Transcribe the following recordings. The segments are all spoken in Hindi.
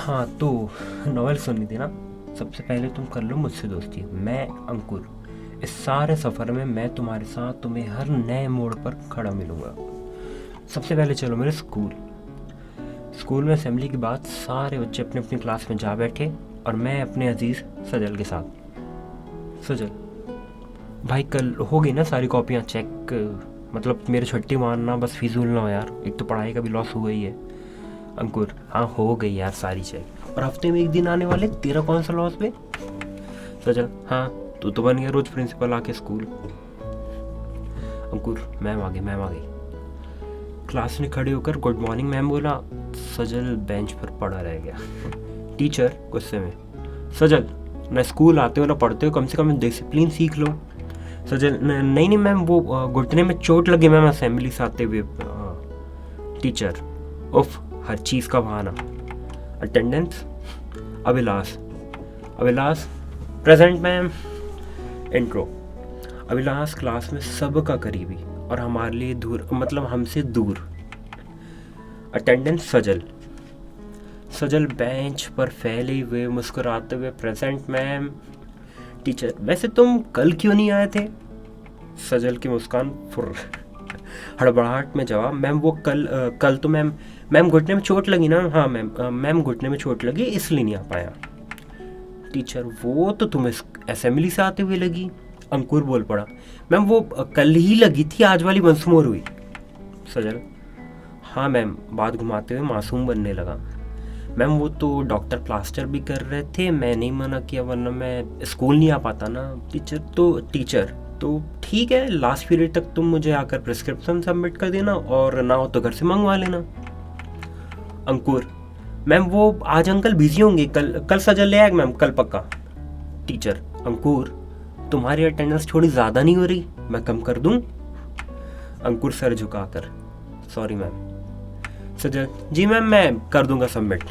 हाँ तो नॉवेल सुननी थी ना। सबसे पहले तुम कर लो मुझसे दोस्ती। मैं अंकुर, इस सारे सफ़र में मैं तुम्हारे साथ तुम्हें हर नए मोड़ पर खड़ा मिलूंगा। सबसे पहले चलो मेरे स्कूल। स्कूल में असेंबली के बाद सारे बच्चे अपनी अपनी क्लास में जा बैठे और मैं अपने अजीज़ सजल के साथ। सजल भाई, कल हो गई ना सारी कॉपियाँ चेक? मतलब मेरी छुट्टी मारना, बस फिजूल ना हो यार, एक तो पढ़ाई का भी लॉस हुआ ही है। अंकुर, हाँ हो गई यार सारी चेक, और हफ्ते में एक दिन आने वाले, तेरा कौन सा लॉस बे? सजल, हाँ तू तो बन गया रोज प्रिंसिपल आके स्कूल। अंकुर, मैम आ गई, मैम आ गई। क्लास में खड़े होकर गुड मॉर्निंग मैम बोला। सजल बेंच पर पड़ा रह गया। टीचर गुस्से में, सजल न स्कूल आते हो ना पढ़ते हो, कम से कम डिसिप्लिन सीख लो। सजल, नहीं नहीं मैम, वो घुटने में चोट लगी मैम असेंबली से आते हुए। टीचर, उफ, हर चीज़ का बहाना। Attendance, Abhilash, Abhilash present ma'am. Intro, Abhilash class में सबका करीबी और हमारे लिए दूर, मतलब हमसे दूर। अटेंडेंस सजल, सजल बेंच पर फैले हुए मुस्कुराते हुए प्रेजेंट मैम। टीचर, वैसे तुम कल क्यों नहीं आए थे? सजल की मुस्कान फुर। हड़बड़ाहट में जवाब, मैम वो कल तो मैम घुटने में चोट लगी ना। हाँ मैम घुटने में चोट लगी इसलिए नहीं आ पाया। टीचर, वो तो तुम्हें असेंबली से आते हुए लगी। अंकुर बोल पड़ा, मैम वो कल ही लगी थी, आज वाली मंसूमोर हुई। सजल, हाँ मैम, बात घुमाते हुए मासूम बनने लगा। मैम वो तो डॉक्टर प्लास्टर भी कर रहे थे, मैं नहीं मना किया, वरना मैं स्कूल नहीं आ पाता ना। टीचर तो ठीक है, लास्ट पीरियड तक तुम मुझे आकर प्रिस्क्रिप्शन सबमिट कर देना, और ना हो तो घर से मंगवा लेना। अंकुर, मैम वो आज अंकल बिजी होंगे, कल सजल ले आएगा मैम, कल पक्का। टीचर, अंकुर तुम्हारी अटेंडेंस थोड़ी ज़्यादा नहीं हो रही, मैं कम कर दूं? अंकुर सर झुकाकर, सॉरी मैम। सजल, जी मैम मैं कर दूंगा सबमिट।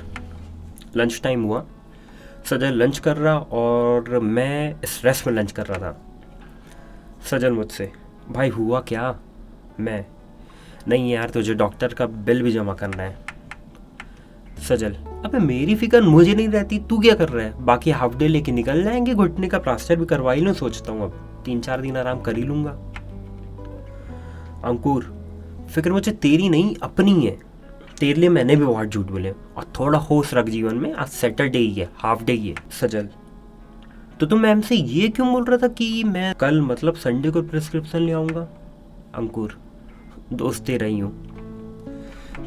लंच टाइम हुआ। सजल लंच कर रहा और मैं स्ट्रेस में लंच कर रहा था। सजल मुझसे, भाई हुआ क्या? मैं, नहीं यार तुझे डॉक्टर का बिल भी जमा करना है। सजल, अबे मेरी फिक्र मुझे नहीं रहती, तू क्या कर रहा है? बाकी हाफ डे लेके निकल जाएंगे, घुटने का प्लास्टर भी करवा ही लूँ सोचता हूँ, अब 3-4 दिन आराम कर ही लूँगा। अंकुर, फिक्र मुझे तेरी नहीं अपनी है, तेरे लिए मैंने भी बहुत झूठ बोले, और थोड़ा होश रख जीवन में, आज सैटरडे ही है, हाफ डे ही है। सजल, तो तुम मैम से ये क्यों बोल रहा था कि मैं कल मतलब संडे को प्रिस्क्रिप्शन ले आऊँगा? अंकुर, दोस्त दे रही हूँ।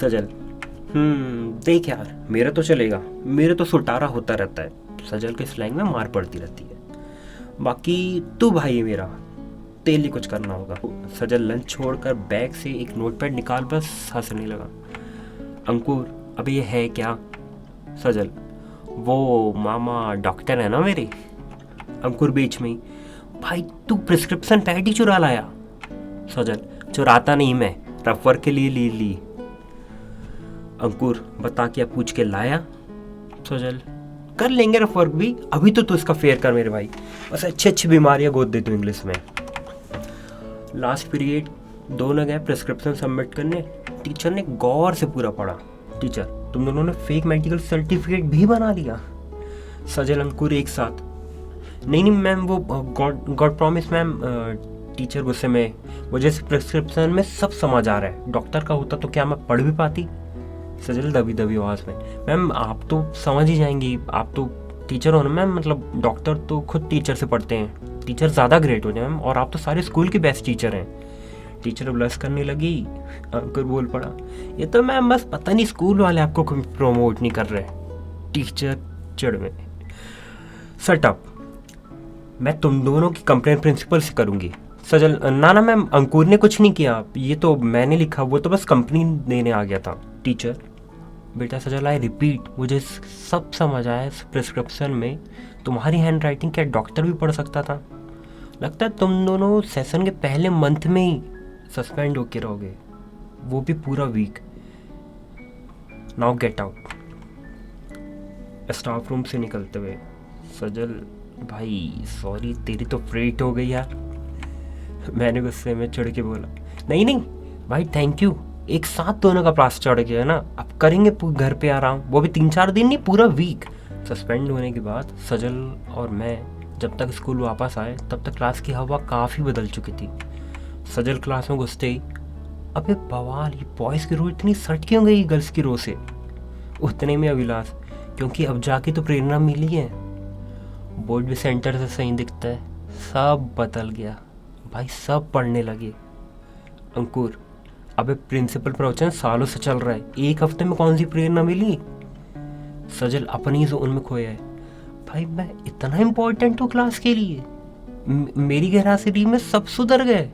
सजल, देख यार, मेरा तो चलेगा, मेरे तो सुटारा होता रहता है। सजल के स्लैंग में मार पड़ती रहती है। बाकी तू भाई है मेरा, तेल ही कुछ करना होगा। सजल लंच छोड़कर बैग से एक नोटपैड निकाल बस हंसने लगा। अंकुर, अब ये है क्या? सजल, वो मामा डॉक्टर है ना मेरे। अंकुर बीच में, भाई तू प्रिस्क्रिप्शन पैड ही चुरा लाया। सजल, चुराता नहीं मैं, रफ वर्क के लिए ली। अंकुर, बता क्या पूछ के लाया? सजल, कर लेंगे रफ वर्क भी, अभी तो इसका फेयर कर मेरे भाई, बस अच्छी अच्छी बीमारियां गोद दे तू इंग्लिश में। लास्ट पीरियड दोनों गए प्रिस्क्रिप्शन सबमिट करने। टीचर ने गौर से पूरा पढ़ा। टीचर, तुम दोनों ने फेक मेडिकल सर्टिफिकेट भी बना लिया? सजल अंकुर एक साथ, नहीं मैम, वो गॉड प्रॉमिस मैम। टीचर गुस्से में, मुझे इस प्रिस्क्रिप्शन में सब समझ आ रहा है, डॉक्टर का होता तो क्या मैं पढ़ भी पाती? सजल दबी दबी आवाज़ में, मैम आप तो समझ ही जाएंगी, आप तो टीचर हो ना मैम, मतलब डॉक्टर तो खुद टीचर से पढ़ते हैं, टीचर ज़्यादा ग्रेट हो जाए मैम, और आप तो सारे स्कूल के बेस्ट टीचर हैं। टीचर ब्लश करने लगी। अंकुर बोल पड़ा, ये तो मैम बस पता नहीं स्कूल वाले आपको प्रमोट नहीं कर रहे। टीचर चिढ़ में, सट अप, मैं तुम दोनों की कंप्लेन प्रिंसिपल से करूँगी। सजल, ना मैम, अंकुर ने कुछ नहीं किया, ये तो मैंने लिखा, वो तो बस कंपनी देने आ गया था। टीचर, बेटा सजल, आई रिपीट, मुझे सब समझ आया, इस प्रिस्क्रिप्शन में तुम्हारी हैंड राइटिंग क्या डॉक्टर भी पढ़ सकता था? लगता है तुम दोनों सेशन के पहले मंथ में ही सस्पेंड होके रहोगे, वो भी पूरा week. Now get out. Staff room से निकलते हुए, सजल, भाई सॉरी, तेरी तो फ्रेट हो गई यार। मैंने गुस्से में चिढ़ के बोला, नहीं भाई थैंक यू, एक साथ दोनों का पास चढ़ गया ना, अब करेंगे घर पे आराम, वो भी 3-4 दिन नहीं, पूरा वीक। सस्पेंड होने के बाद सजल और मैं जब तक स्कूल वापस आए तब तक क्लास की हवा काफ़ी बदल चुकी थी। सजल क्लास में घुसते ही, अबे बवाल, ये बॉयज़ की रो इतनी सट क्यों गई गर्ल्स की रो से? उतने में अभिलाष, क्योंकि अब जाके तो प्रेरणा मिली है, बोर्ड भी सेंटर से सही दिखता है, सब बदल गया भाई, सब पढ़ने लगे। अंकुर, अबे प्रिंसिपल प्रवचन सालों से चल रहा है, एक हफ्ते में कौन सी प्रेरणा मिली? सजल अपनी जोन में खोया है, भाई मैं इतना इम्पोर्टेंट हूँ क्लास के लिए? मेरी गैरासिटी में सब सुधर गए,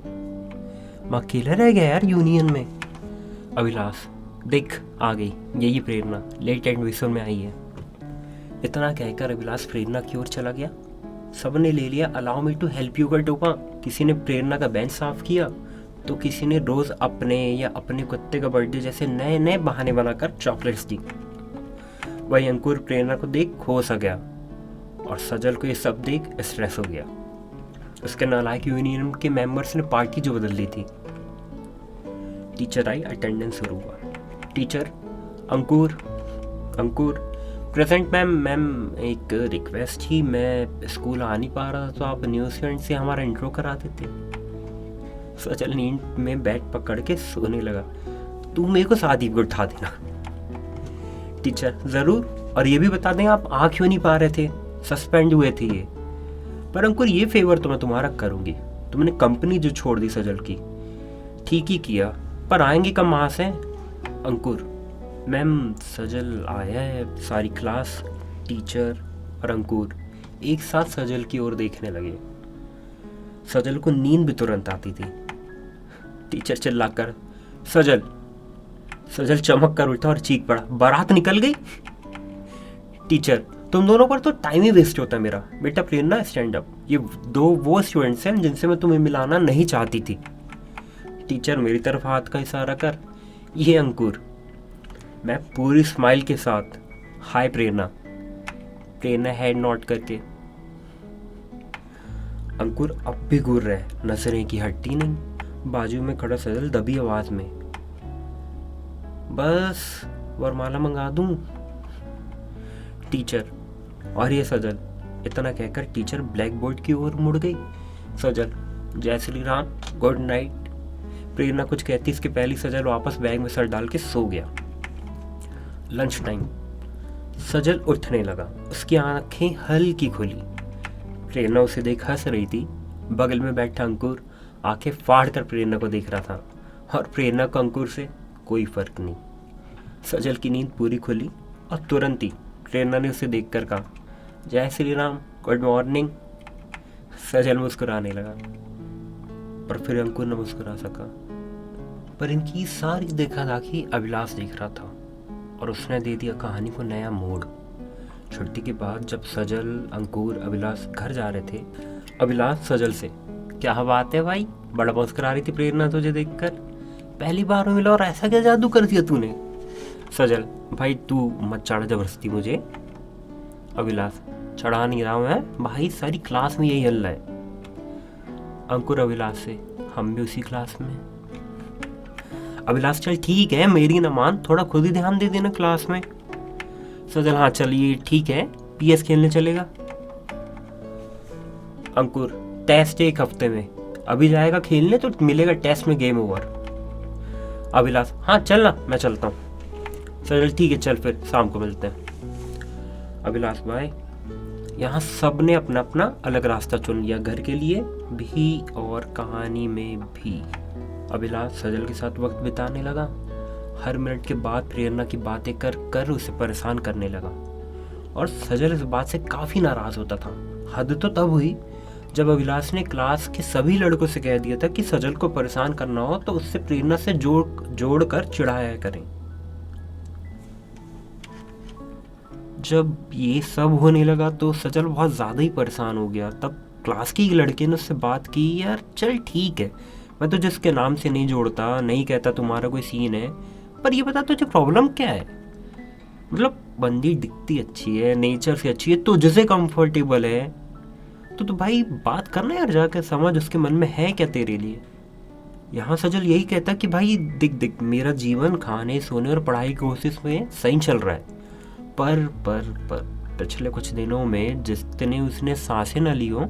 मैं अकेला रह गया यार यूनियन में। अभिलाष, देख आ गई यही प्रेरणा, लेट एडमिशन में आई है। इतना कहकर अभिलाष प्रेरणा की ओर चला गया। सबने ले लिया allow me to help you का टोपा। किसी ने प्रेरणा का बेंच साफ किया, तो किसी ने रोज अपने या अपने कुत्ते का बर्थडे जैसे नए नए बहाने बनाकर चॉकलेट्स दी। वही अंकुर प्रेरणा को देख खो सा गया, और सजल को ये सब देख स्ट्रेस हो गया। उसके नालायक यूनियन के मेंबर्स ने पार्टी जो बदल ली थी। टीचर आई, अटेंडेंस शुरू हुआ। टीचर, अंकुर प्रेजेंट मैम। मैम एक रिक्वेस्ट थी, मैं स्कूल आ नहीं पा रहा था, तो आप न्यू स्टूडेंट से हमारा इंट्रो करा देते। सजल नींद में बैग पकड़ के सोने लगा। तू मेरे को शादी को उठा देना। टीचर, जरूर, और ये भी बता दें आप आ क्यों नहीं पा रहे थे, सस्पेंड हुए थे ये। पर अंकुर ये फेवर तो मैं तुम्हारा करूंगी, तुमने कंपनी जो छोड़ दी सजल की, ठीक ही किया, पर आएंगे कब वहां से? अंकुर, मैम सजल आया है। सारी क्लास, टीचर और अंकुर एक साथ सजल की ओर देखने लगे। सजल को नींद भी तुरंत आती थी। टीचर चिल्लाकर, सजल चमक कर उठा और चीख पड़ा, बारात निकल गई। टीचर, तुम दोनों पर तो टाइम ही वेस्ट होता है मेरा। बेटा प्रेरणा, स्टैंड अप, ये दो वो स्टूडेंट्स हैं जिनसे मैं तुम्हें मिलाना नहीं चाहती थी। टीचर मेरी तरफ हाथ का इशारा कर, ये अंकुर। मैं पूरी स्माइल के साथ, हाय प्रेरणा हेड नोट करके। अंकुर अब भी घूर रहे, नजरें की हट्टी नहीं। बाजू में खड़ा सजल दबी आवाज में, बस वरमाला मंगा दूं? टीचर, और ये सजल। इतना कहकर टीचर ब्लैक बोर्ड की ओर मुड़ गई। सजल, जय श्री राम, गुड नाइट। प्रेरणा कुछ कहती इसके पहले सजल वापस बैग में सर डाल के सो गया। Lunch time. सजल उठने लगा, उसकी आंखें हल्की खुली। प्रेरणा उसे देख हंस रही थी। बगल में बैठा अंकुर आंखें फाड़ कर प्रेरणा को देख रहा था, और प्रेरणा को अंकुर से कोई फर्क नहीं। सजल की नींद पूरी खुली, और तुरंत ही प्रेरणा ने उसे देखकर कहा, जय श्री राम, गुड मॉर्निंग। सजल मुस्कुराने लगा, पर फिर अंकुर न मुस्कुरा सका। पर इनकी सारी देखा दाखी अभिलाष देख रहा था, और उसने दे दिया कहानी को नया मोड़। छुट्टी के बाद जब सजल, अंकुर, अभिलाष घर जा रहे थे, अभिलाष सजल से, क्या बात है भाई, बड़ा मुस्कुरा रही थी प्रेरणा तुझे देखकर, पहली बार मिला और ऐसा क्या जादू कर दिया तूने? सजल, भाई तू मत चढ़ा जबरदस्ती मुझे। अभिलाष, चढ़ा नहीं रहा मैं भाई, सारी क्लास में यही हल्ला है। अंकुर अभिलाष से, हम भी उसी क्लास में। अभिलाष, चल ठीक है, मेरी ना मान, थोड़ा खुद ही ध्यान दे देना क्लास में। सजल, हाँ चलिए ठीक है, पीएस खेलने चलेगा। अंकुर, टेस्ट 1 हफ्ते में, अभी जाएगा खेलने तो मिलेगा टेस्ट में गेम ओवर। अभिलाष, हाँ चल ना, मैं चलता हूँ। सजल, ठीक है चल, फिर शाम को मिलते हैं। अभिलाष, बाय। यहाँ सब ने अपना अपना अलग रास्ता चुन लिया, घर के लिए भी और कहानी में भी। अभिलाष सजल के साथ वक्त बिताने लगा। हर मिनट के बाद प्रेरणा की बातें कर कर उसे परेशान करने लगा, और सजल इस बात से काफ़ी नाराज़ होता था। हद तो तब हुई जब अभिलाष ने क्लास के सभी लड़कों से कह दिया था कि सजल को परेशान करना हो तो उससे प्रेरणा से जोड़ कर चिढ़ाया करें। जब ये सब होने लगा तो सजल बहुत ज़्यादा ही परेशान हो गया। तब क्लास की लड़के ने उससे बात की, यार चल ठीक है, मैं तो जिसके नाम से नहीं जोड़ता, नहीं कहता तुम्हारा कोई सीन है, पर ये बता तुझे प्रॉब्लम क्या है? मतलब बंदी दिखती अच्छी है, नेचर से अच्छी है, तुझसे कंफर्टेबल है, तो भाई बात करना यार, जाकर समझ उसके मन में है क्या तेरे लिए। यहाँ सजल यही कहता कि भाई दिख दिख मेरा जीवन खाने सोने और पढ़ाई की कोशिश में सही चल रहा है, पर पिछले कुछ दिनों में जितने उसने सांसें न ली हो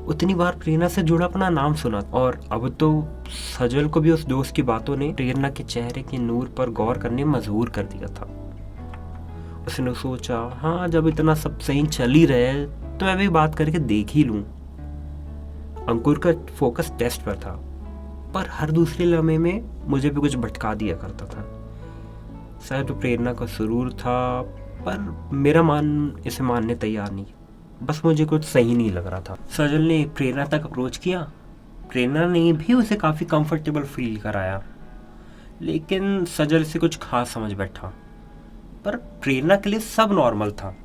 उतनी बार प्रेरणा से जुड़ा अपना नाम सुना, और अब तो सजल को भी उस दोस्त की बातों ने प्रेरणा के चेहरे के नूर पर गौर करने मजबूर कर दिया था। उसने सोचा, हाँ जब इतना सब सही चल ही रहा है तो मैं भी बात करके देख ही लूं। अंकुर का फोकस टेस्ट पर था, पर हर दूसरे लम्हे में मुझे भी कुछ भटका दिया करता था। शायद तो प्रेरणा का सुरूर था, पर मेरा मन इसे मानने तैयार नहीं, बस मुझे कुछ सही नहीं लग रहा था। सजल ने प्रेरणा तक अप्रोच किया। प्रेरणा ने भी उसे काफ़ी कंफर्टेबल फील कराया, लेकिन सजल से कुछ खास समझ बैठा। पर प्रेरणा के लिए सब नॉर्मल था।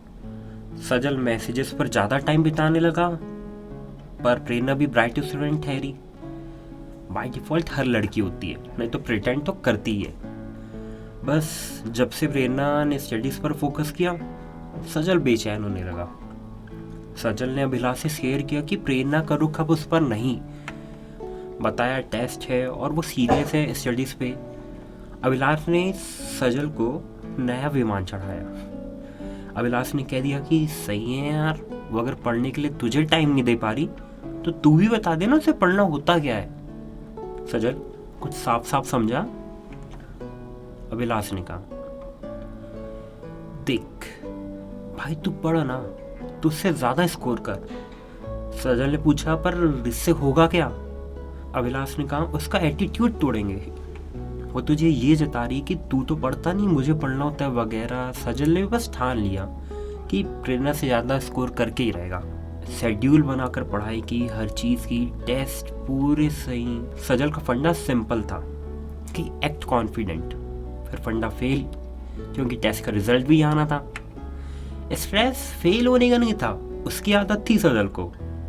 सजल मैसेजेस पर ज़्यादा टाइम बिताने लगा, पर प्रेरणा भी ब्राइट स्टूडेंट ठहरी। बाय डिफ़ॉल्ट हर लड़की होती है, नहीं तो प्रिटेंड तो करती ही है। बस जब से प्रेरणा ने स्टडीज़ पर फोकस किया, सजल बेचैन होने लगा। सजल ने अभिलाष से शेयर किया कि प्रेरणा का रुख अब उस पर नहीं, बताया टेस्ट है और वो सीरियस है स्टडीज़ पे। अभिलाष ने सजल को नया विमान चढ़ाया। अभिलाष ने कह दिया कि सही है यार, वो अगर पढ़ने के लिए तुझे टाइम नहीं दे पा रही तो तू भी बता देना उसे पढ़ना होता क्या है। सजल कुछ साफ साफ समझा। अभिलाष ने कहा, देख भाई तू पढ़ ना, तू उससे ज्यादा स्कोर कर। सजल ने पूछा, पर इससे होगा क्या? अभिलाष ने कहा, उसका एटीट्यूड तोड़ेंगे, वो तुझे ये जता रही कि तू तो पढ़ता नहीं, मुझे पढ़ना होता है वगैरह। सजल ने भी बस ठान लिया कि प्रेरणा से ज़्यादा स्कोर करके ही रहेगा। शेड्यूल बनाकर पढ़ाई की, हर चीज़ की, टेस्ट पूरे सही। सजल का फंडा सिंपल था कि एक्ट कॉन्फिडेंट, फिर फंडा फेल, क्योंकि टेस्ट का रिजल्ट भी आना था। स्ट्रेस फेल होने का नहीं था, उसकी आदत थी सजल को।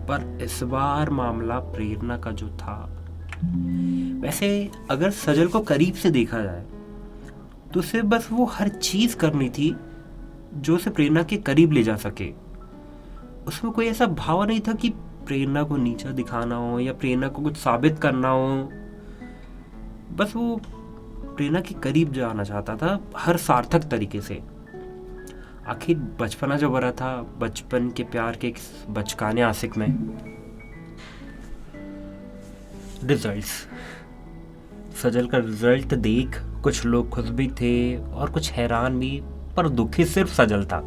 पर इस बार मामला प्रेरणा का जो था, वैसे अगर सजल को करीब से देखा जाए तो उसे बस वो हर चीज करनी थी जो उसे प्रेरणा के करीब ले जा सके। उसमें कोई ऐसा भाव नहीं था कि प्रेरणा को नीचा दिखाना हो या प्रेरणा को कुछ साबित करना हो। बस वो प्रेरणा के करीब जाना चाहता था हर सार्थक तरीके से। आखिर बचपना जो भरा था, बचपन के प्यार के बचकाने आशिक में। रिजल्ट्स, सजल का रिजल्ट देख कुछ लोग खुश भी थे और कुछ हैरान भी, पर दुखी सिर्फ सजल था।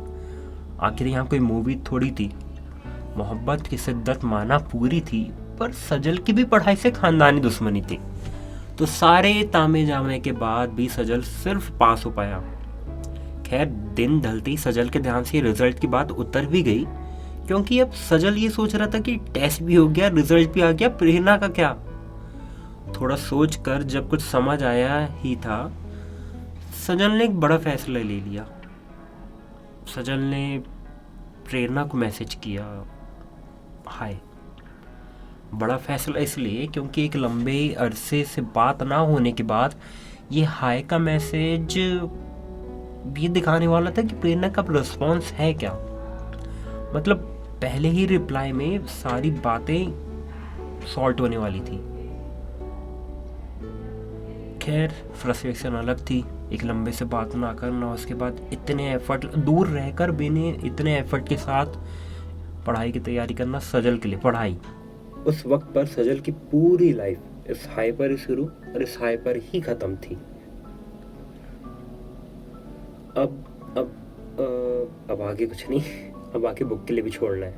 आखिर यहाँ कोई मूवी थोड़ी थी। मोहब्बत की शिद्दत माना पूरी थी, पर सजल की भी पढ़ाई से खानदानी दुश्मनी थी। तो सारे तामे जामे के बाद भी सजल सिर्फ पास हो पाया। खैर दिन ढलते ही सजल के ध्यान से रिजल्ट की बात उतर भी गई, क्योंकि अब सजल ये सोच रहा था कि टेस्ट भी हो गया, रिजल्ट भी आ गया, प्रेरणा का क्या। थोड़ा सोच कर जब कुछ समझ आया ही था, सजल ने एक बड़ा फैसला ले लिया। सजल ने प्रेरणा को मैसेज किया, हाय। बड़ा फैसला इसलिए क्योंकि एक लंबे अरसे से बात ना होने के बाद ये हाय का मैसेज ये दिखाने वाला था कि प्रेरणा का रिस्पॉन्स है क्या। मतलब पहले ही रिप्लाई में सारी बातें सॉल्ट होने वाली थी। खैर फ्रस्ट्रेशन अलग थी, एक लंबे से बात ना करना, उसके बाद इतने एफर्ट दूर रहकर भी इतने एफर्ट के साथ पढ़ाई की तैयारी करना। सजल के लिए पढ़ाई उस वक्त पर सजल की पूरी लाइफ इस हाई पर ही शुरू और इस हाई पर ही खत्म थी। अब आगे कुछ नहीं, अब आगे बुक के लिए भी छोड़ना है।